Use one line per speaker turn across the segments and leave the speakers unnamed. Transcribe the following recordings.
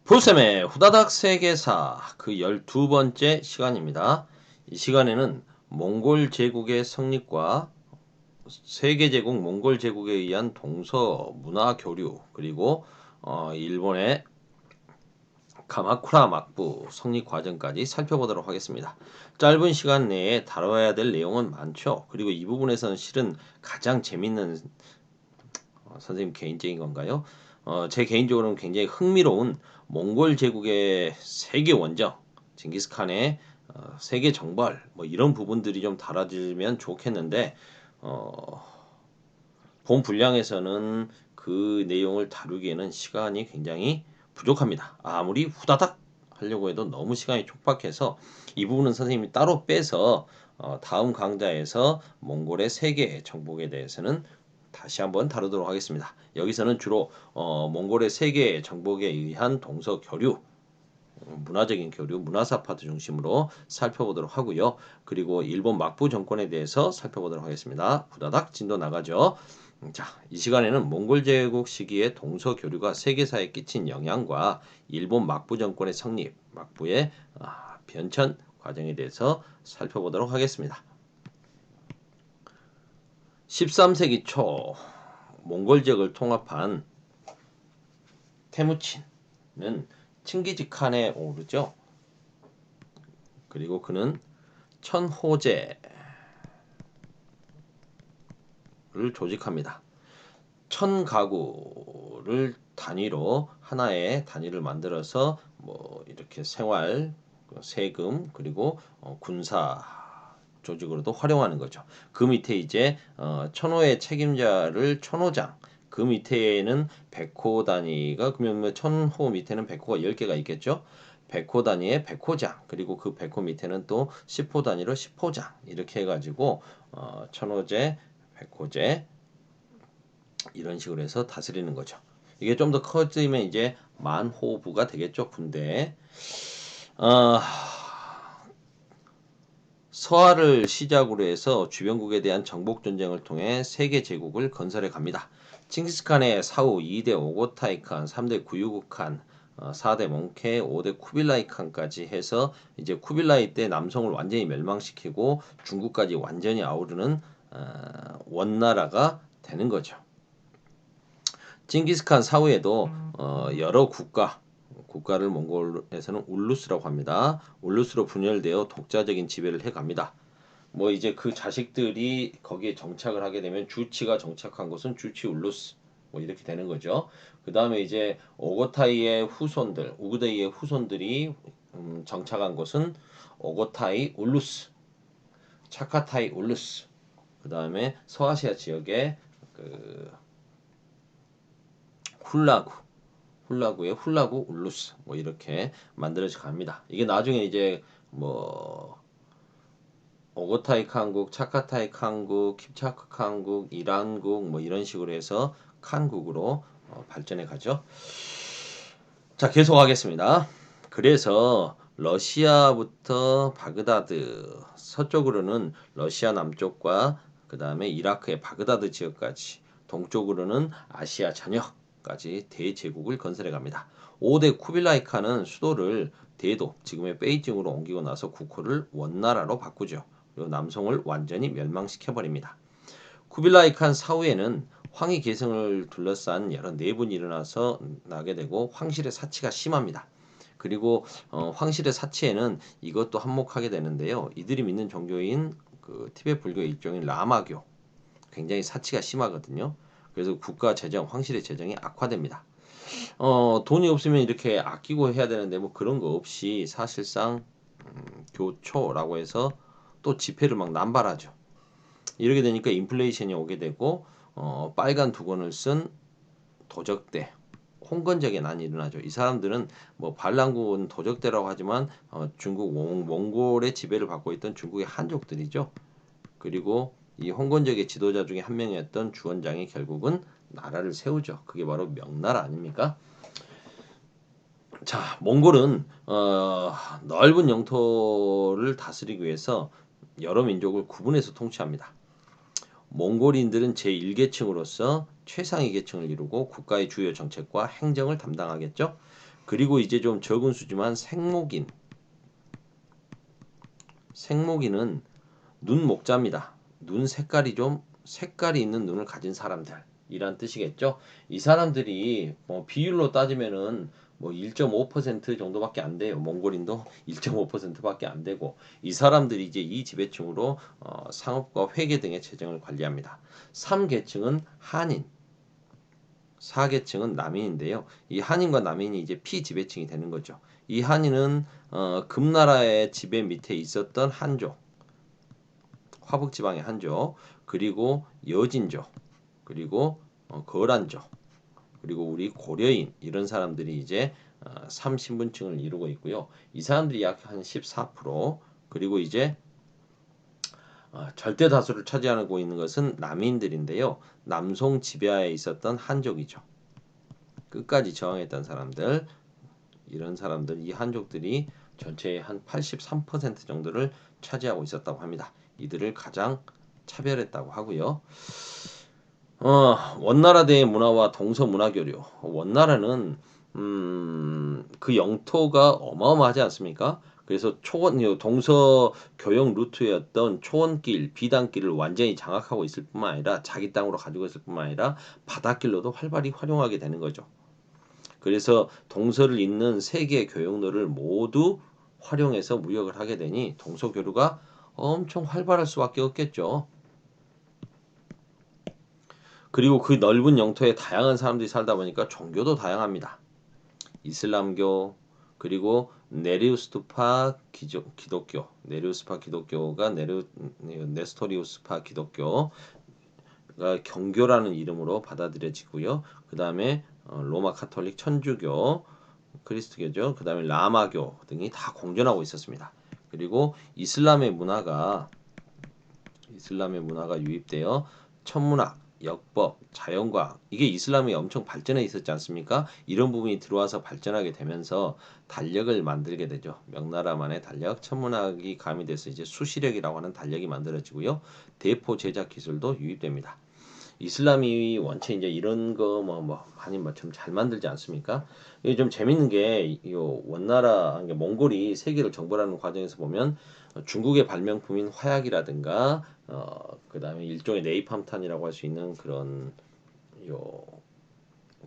볼셈의 후다닥 세계사 그 12번째 시간입니다. 이 시간에는 몽골 제국의 성립과 세계 제국 몽골 제국에 의한 동서 문화 교류 그리고 일본의 가마쿠라 막부 성립 과정까지 살펴보도록 하겠습니다. 짧은 시간 내에 다뤄야 될 내용은 많죠. 그리고 이 부분에서는 실은 가장 재밌는 선생님 개인적인 건가요? 제 개인적으로는 굉장히 흥미로운 몽골 제국의 세계 원정, 징기스칸의 세계 정벌 뭐 이런 부분들이 좀 다뤄지면 좋겠는데 어, 본 분량에서는 그 내용을 다루기에는 시간이 굉장히 부족합니다. 아무리 후다닥 하려고 해도 너무 시간이 촉박해서 이 부분은 선생님이 따로 빼서 다음 강좌에서 몽골의 세계 정복에 대해서는 다시 한번 다루도록 하겠습니다. 여기서는 주로 몽골의 세계 정복에 의한 동서 교류, 문화적인 교류, 문화사 파트 중심으로 살펴보도록 하고요. 그리고 일본 막부 정권에 대해서 살펴보도록 하겠습니다. 후다닥 진도 나가죠. 자, 이 시간에는 몽골 제국 시기의 동서 교류가 세계사에 끼친 영향과 일본 막부 정권의 성립, 막부의 변천 과정에 대해서 살펴보도록 하겠습니다. 13세기 초 몽골 지역을 통합한 테무친은 칭기즈칸에 오르죠. 그리고 그는 천호제를 조직합니다. 천 가구를 단위로 하나의 단위를 만들어서 뭐 이렇게 생활, 세금 그리고 군사 조직으로도 활용하는 거죠. 그 밑에 이제 천호의 책임자를 천호장, 그 밑에는 백호 단위가 그러면 천호 밑에는 백호가 10개가 있겠죠. 백호 단위의 백호장 그리고 그 백호 밑에는 또 10호 단위로 10호장 이렇게 해가지고 천호제, 백호제 이런 식으로 해서 다스리는 거죠. 이게 좀 더 커지면 이제 만호부가 되겠죠. 군대. 어, 서하를 시작으로 해서 주변국에 대한 정복 전쟁을 통해 세계 제국을 건설해 갑니다. 칭기스칸의 사후 2대 오고타이 칸, 3대 구유국 칸, 4대 몽케, 5대 쿠빌라이 칸까지 해서 이제 쿠빌라이 때 남성을 완전히 멸망시키고 중국까지 완전히 아우르는 원나라가 되는 거죠. 징기스칸 사후에도 여러 국가를 몽골에서는 울루스라고 합니다. 울루스로 분열되어 독자적인 지배를 해갑니다. 뭐 이제 그 자식들이 거기에 정착을 하게 되면 주치가 정착한 곳은 주치 울루스 뭐 이렇게 되는 거죠. 그 다음에 이제 오고타이의 후손들, 우그데이의 후손들이 정착한 곳은 오고타이 울루스, 차카타이 울루스. 그 다음에 서아시아 지역의 그 훌라구의 훌라구 울루스 뭐 이렇게 만들어져 갑니다. 이게 나중에 이제 뭐 오고타이 칸국, 차카타이 칸국, 킵차크 칸국, 이란국 뭐 이런 식으로 해서 칸국으로 발전해 가죠. 자, 계속하겠습니다. 그래서 러시아부터 바그다드 서쪽으로는 러시아 남쪽과 그 다음에 이라크의 바그다드 지역까지 동쪽으로는 아시아 전역까지 대제국을 건설해 갑니다. 5대 쿠빌라이 칸은 수도를 대도 지금의 베이징으로 옮기고 나서 국호를 원나라로 바꾸죠. 그리고 남성을 완전히 멸망시켜 버립니다. 쿠빌라이 칸 사후에는 황희 계승을 둘러싼 여러 내분이 일어나서 나게 되고 황실의 사치가 심합니다. 그리고 황실의 사치에는 이것도 한몫하게 되는데요. 이들이 믿는 종교인 그 티베트 불교의 일종인 라마교 굉장히 사치가 심하거든요. 그래서 국가 재정, 황실의 재정이 악화됩니다. 돈이 없으면 이렇게 아끼고 해야 되는데 뭐 그런 거 없이 사실상 교초라고 해서 또 지폐를 막 남발하죠. 이렇게 되니까 인플레이션이 오게 되고 빨간 두건을 쓴 도적대 홍건적의 난이 일어나죠. 이 사람들은 뭐 반란군 도적대라고 하지만 중국 몽골의 지배를 받고 있던 중국의 한족들이죠. 그리고 이 홍건적의 지도자 중에 한 명이었던 주원장이 결국은 나라를 세우죠. 그게 바로 명나라 아닙니까? 자, 몽골은 넓은 영토를 다스리기 위해서 여러 민족을 구분해서 통치합니다. 몽골인들은 제1계층으로서 최상위 계층을 이루고 국가의 주요 정책과 행정을 담당하겠죠. 그리고 이제 좀 적은 수지만 생목인은 눈 목자입니다. 눈 색깔이 좀 색깔이 있는 눈을 가진 사람들 이란 뜻이겠죠. 이 사람들이 뭐 비율로 따지면은 뭐 1.5% 정도밖에 안 돼요. 몽골인도 1.5%밖에 안 되고 이 사람들이 이제 이 지배층으로 상업과 회계 등의 재정을 관리합니다. 3계층은 한인, 4계층은 남인인데요. 이 한인과 남인이 이제 피지배층이 되는 거죠. 이 한인은 금나라의 지배 밑에 있었던 한족, 화북지방의 한족, 그리고 여진족, 그리고 거란족, 그리고 우리 고려인 이런 사람들이 이제 3신분층을 이루고 있고요. 이 사람들이 약 한 14%, 그리고 이제 절대 다수를 차지하고 있는 것은 남인들인데요. 남송 지배하에 있었던 한족이죠. 끝까지 저항했던 사람들, 이런 사람들, 이 한족들이 전체의 한 83% 정도를 차지하고 있었다고 합니다. 이들을 가장 차별했다고 하고요. 원나라대의 문화와 동서 문화 교류. 원나라는 그 영토가 어마어마하지 않습니까? 그래서 동서 교역 루트였던 초원길, 비단길을 완전히 장악하고 있을 뿐만 아니라 자기 땅으로 가지고 있을 뿐만 아니라 바닷길로도 활발히 활용하게 되는 거죠. 그래서 동서를 잇는 세 개의 교역로를 모두 활용해서 무역을 하게 되니 동서 교류가 엄청 활발할 수밖에 없겠죠. 그리고 그 넓은 영토에 다양한 사람들이 살다 보니까 종교도 다양합니다. 이슬람교, 그리고 네리우스파 기독교, 네리우스파 기독교가 네스토리우스파 기독교가 경교라는 이름으로 받아들여지고요. 그 다음에 로마 카톨릭 천주교, 그리스도교죠. 그 다음에 라마교 등이 다 공존하고 있었습니다. 그리고 이슬람의 문화가 유입되어 천문학, 역법, 자연과학, 이게 이슬람이 엄청 발전해 있었지 않습니까? 이런 부분이 들어와서 발전하게 되면서 달력을 만들게 되죠. 명나라만의 달력, 천문학이 가미돼서 이제 수시력이라고 하는 달력이 만들어지고요. 대포 제작 기술도 유입됩니다. 이슬람이 원체 이제 이런 거 많이 좀 잘 만들지 않습니까? 이게 좀 재밌는 게 요 원나라 그러니까 몽골이 세계를 정벌하는 과정에서 보면 중국의 발명품인 화약이라든가 그다음에 일종의 네이팜탄이라고 할 수 있는 그런 요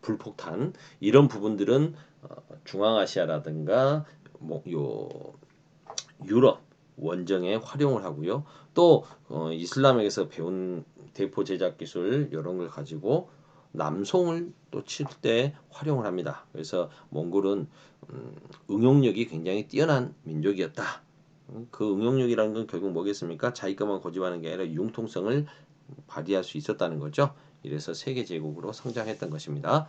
불폭탄 이런 부분들은 중앙아시아라든가 뭐요 유럽 원정에 활용을 하고요. 또 이슬람에게서 배운 대포 제작 기술 이런 걸 가지고 남송을 또 칠 때 활용을 합니다. 그래서 몽골은 응용력이 굉장히 뛰어난 민족이었다. 그 응용력이라는 건 결국 뭐겠습니까? 자기 것만 고집하는 게 아니라 융통성을 발휘할 수 있었다는 거죠. 이래서 세계 제국으로 성장했던 것입니다.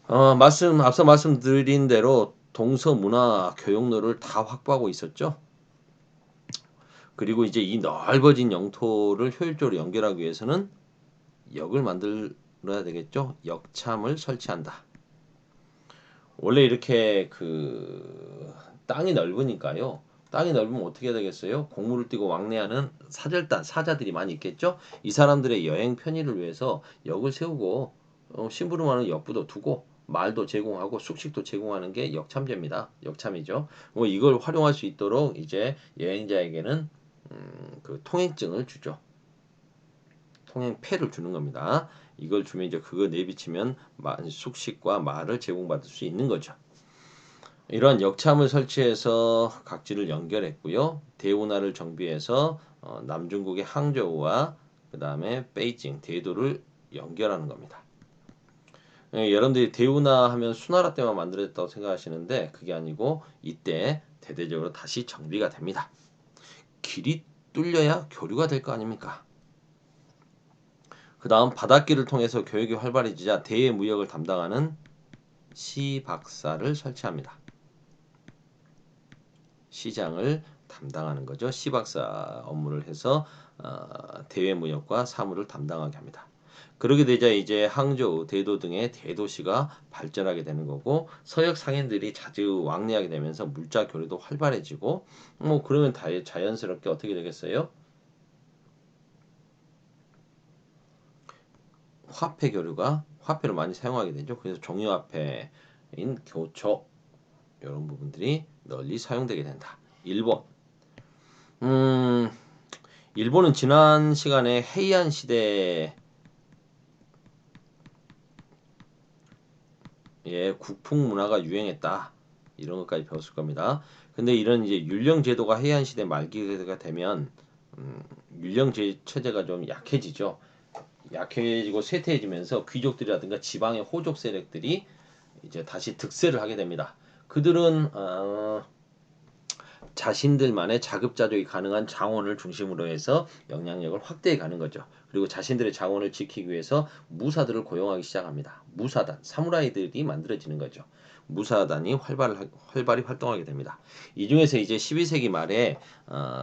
앞서 말씀드린 대로 동서 문화 교역로를 다 확보하고 있었죠. 그리고 이제 이 넓어진 영토를 효율적으로 연결하기 위해서는 역을 만들어야 되겠죠. 역참을 설치한다. 원래 이렇게 그 땅이 넓으니까요. 땅이 넓으면 어떻게 해야 되겠어요? 공무를 띠고 왕래하는 사자들이 많이 있겠죠. 이 사람들의 여행 편의를 위해서 역을 세우고 심부름하는 역부도 두고 말도 제공하고 숙식도 제공하는 게 역참제입니다. 역참이죠. 뭐 이걸 활용할 수 있도록 이제 여행자에게는 그 통행증을 주죠. 통행패를 주는 겁니다. 이걸 주면 이제 그거 내비치면 숙식과 말을 제공받을 수 있는 거죠. 이러한 역참을 설치해서 각지를 연결했고요. 대운하를 정비해서 남중국의 항저우와 그 다음에 베이징, 대도를 연결하는 겁니다. 여러분들이 대운하 하면 수나라 때만 만들어졌다고 생각하시는데 그게 아니고 이때 대대적으로 다시 정비가 됩니다. 길이 뚫려야 교류가 될 거 아닙니까? 그 다음 바닷길을 통해서 교역이 활발해지자 대외 무역을 담당하는 시박사를 설치합니다. 시장을 담당하는 거죠. 시박사 업무를 해서 대외 무역과 사무를 담당하게 합니다. 그러게 되자 이제 항저우, 대도 등의 대도시가 발전하게 되는 거고 서역 상인들이 자주 왕래하게 되면서 물자 교류도 활발해지고 뭐 그러면 자연스럽게 어떻게 되겠어요? 화폐 교류가 화폐를 많이 사용하게 되죠. 그래서 종이화폐 교초 이런 부분들이 널리 사용되게 된다. 일본. 음, 일본은 지난 시간에 헤이안 시대에 국풍 문화가 유행했다. 이런 것까지 배웠을 겁니다. 근데 이런 이제 율령 제도가 헤이안 시대 말기가 되면 율령 체제가 좀 약해지죠. 약해지고 쇠퇴해지면서 귀족들이라든가 지방의 호족 세력들이 이제 다시 득세를 하게 됩니다. 그들은 자신들만의 자급자족이 가능한 자원을 중심으로 해서 영향력을 확대해 가는 거죠. 그리고 자신들의 자원을 지키기 위해서 무사들을 고용하기 시작합니다. 무사단, 사무라이들이 만들어지는 거죠. 무사단이 활발히 활동하게 됩니다. 이 중에서 이제 12세기 말에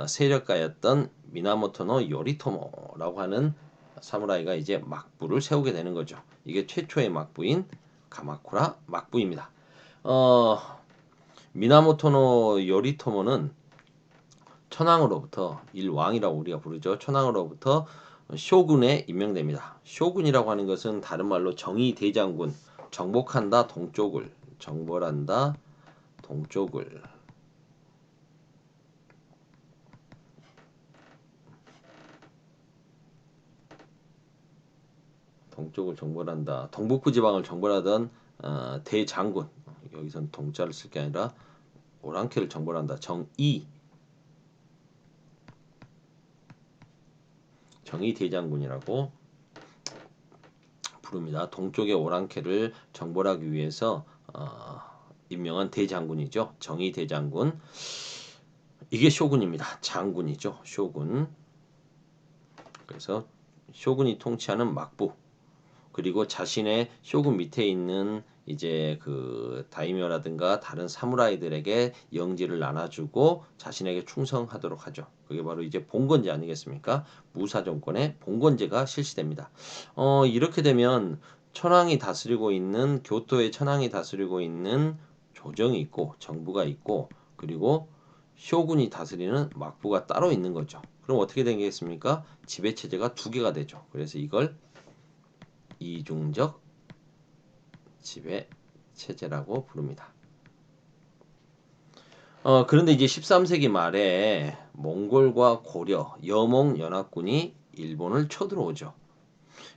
세력가였던 미나모토노 요리토모라고 하는 사무라이가 이제 막부를 세우게 되는 거죠. 이게 최초의 막부인 가마쿠라 막부입니다. 어, 미나모토노 요리토모는 천황으로부터 일왕이라고 우리가 부르죠. 천황으로부터 쇼군에 임명됩니다. 쇼군이라고 하는 것은 다른 말로 정의 대장군, 정복한다 동쪽을, 정벌한다 동쪽을, 동쪽을 정벌한다. 동북부 지방을 정벌하던 대장군. 여기선 동자를 쓸 게 아니라 오랑캐를 정벌한다. 정의 대장군이라고 부릅니다. 동쪽의 오랑캐를 정벌하기 위해서 임명한 대장군이죠. 정의 대장군. 이게 쇼군입니다. 장군이죠. 쇼군. 그래서 쇼군이 통치하는 막부. 그리고 자신의 쇼군 밑에 있는 이제 그 다이묘라든가 다른 사무라이들에게 영지를 나눠주고 자신에게 충성하도록 하죠. 그게 바로 이제 봉건제 아니겠습니까? 무사 정권의 봉건제가 실시됩니다. 이렇게 되면 천황이 다스리고 있는 교토의 천황이 다스리고 있는 조정이 있고 정부가 있고 그리고 쇼군이 다스리는 막부가 따로 있는 거죠. 그럼 어떻게 되겠습니까? 지배 체제가 두 개가 되죠. 그래서 이걸 이중적 지배 체제라고 부릅니다. 그런데 이제 13세기 말에 몽골과 고려, 여몽 연합군이 일본을 쳐들어오죠.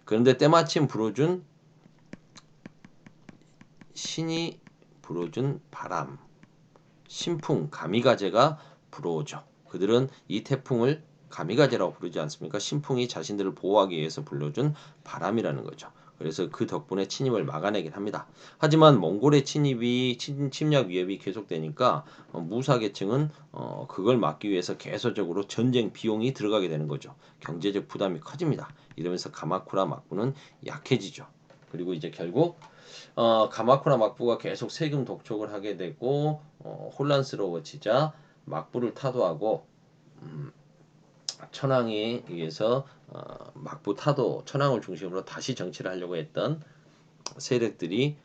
그런데 때마침 신이 불어준 바람, 신풍, 가미가제가 불어오죠. 그들은 이 태풍을 가미가제라고 부르지 않습니까? 신풍이 자신들을 보호하기 위해서 불러준 바람이라는 거죠. 그래서 그 덕분에 침입을 막아내긴 합니다. 하지만 몽골의 침략 위협이 계속되니까 무사계층은 그걸 막기 위해서 계속적으로 전쟁 비용이 들어가게 되는 거죠. 경제적 부담이 커집니다. 이러면서 가마쿠라 막부는 약해지죠. 그리고 이제 결국 가마쿠라 막부가 계속 세금 독촉을 하게 되고 혼란스러워지자 막부를 타도하고 천황에 의해서 막부 타도 천황을 중심으로 다시 정치를 하려고 했던 세력들이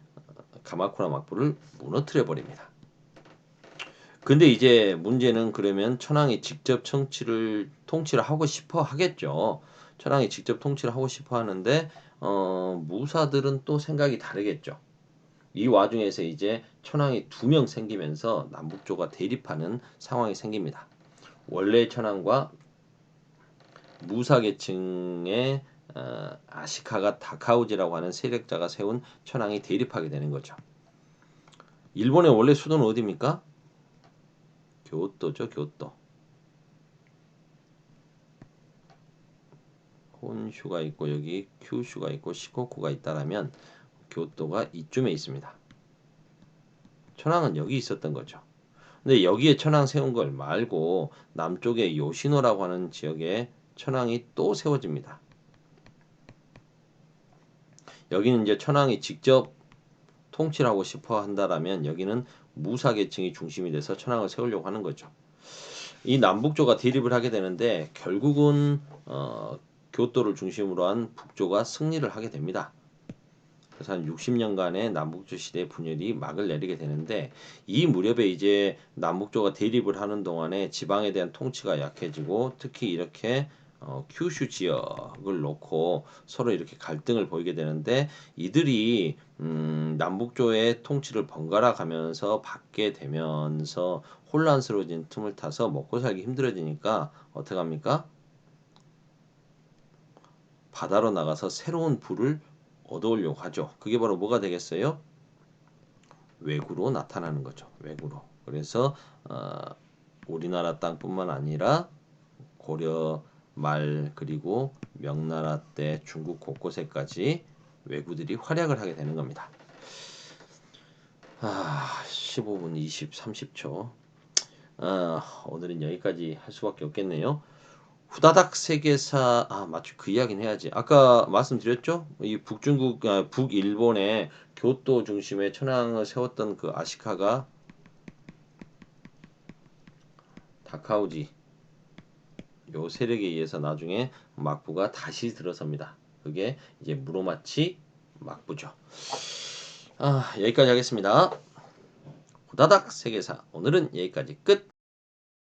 가마쿠라 막부를 무너뜨려 버립니다. 근데 이제 문제는 그러면 천황이 직접 통치를 하고 싶어 하겠죠. 천황이 직접 통치를 하고 싶어 하는데 무사들은 또 생각이 다르겠죠. 이 와중에서 이제 천황이 2명 생기면서 남북조가 대립하는 상황이 생깁니다. 원래 천황과 무사계층의 아시카가 다카우지라고 하는 세력자가 세운 천황이 대립하게 되는 거죠. 일본의 원래 수도는 어디입니까? 교토죠, 교토. 혼슈가 있고 여기 큐슈가 있고 시코쿠가 있다라면 교토가 이쯤에 있습니다. 천황은 여기 있었던 거죠. 근데 여기에 천황 세운 걸 말고 남쪽에 요시노라고 하는 지역에 천황이 또 세워집니다. 여기는 이제 천황이 직접 통치를 하고 싶어 한다라면 여기는 무사계층이 중심이 돼서 천황을 세우려고 하는 거죠. 이 남북조가 대립을 하게 되는데 결국은 교토를 중심으로 한 북조가 승리를 하게 됩니다. 그래서 한 60년간의 남북조 시대 분열이 막을 내리게 되는데 이 무렵에 이제 남북조가 대립을 하는 동안에 지방에 대한 통치가 약해지고 특히 이렇게 큐슈 지역을 놓고 서로 이렇게 갈등을 보이게 되는데 이들이 남북조의 통치를 번갈아 가면서 받게 되면서 혼란스러워진 틈을 타서 먹고 살기 힘들어지니까 어떻게 합니까? 바다로 나가서 새로운 부를 얻어오려고 하죠. 그게 바로 뭐가 되겠어요? 왜구로 나타나는 거죠. 왜구로. 그래서 우리나라 땅뿐만 아니라 고려 말 그리고 명나라 때 중국 곳곳에까지 왜구들이 활약을 하게 되는 겁니다. 15분 20, 30초. 오늘은 여기까지 할 수밖에 없겠네요. 후다닥 세계사 마치 그 이야기는 해야지. 아까 말씀드렸죠? 이 북중국 북일본의 교토 중심에 천황을 세웠던 그 아시카가 다카우지 요 세력에 의해서 나중에 막부가 다시 들어섭니다. 그게 이제 무로마치 막부죠. 여기까지 하겠습니다. 후다닥 세계사 오늘은 여기까지 끝.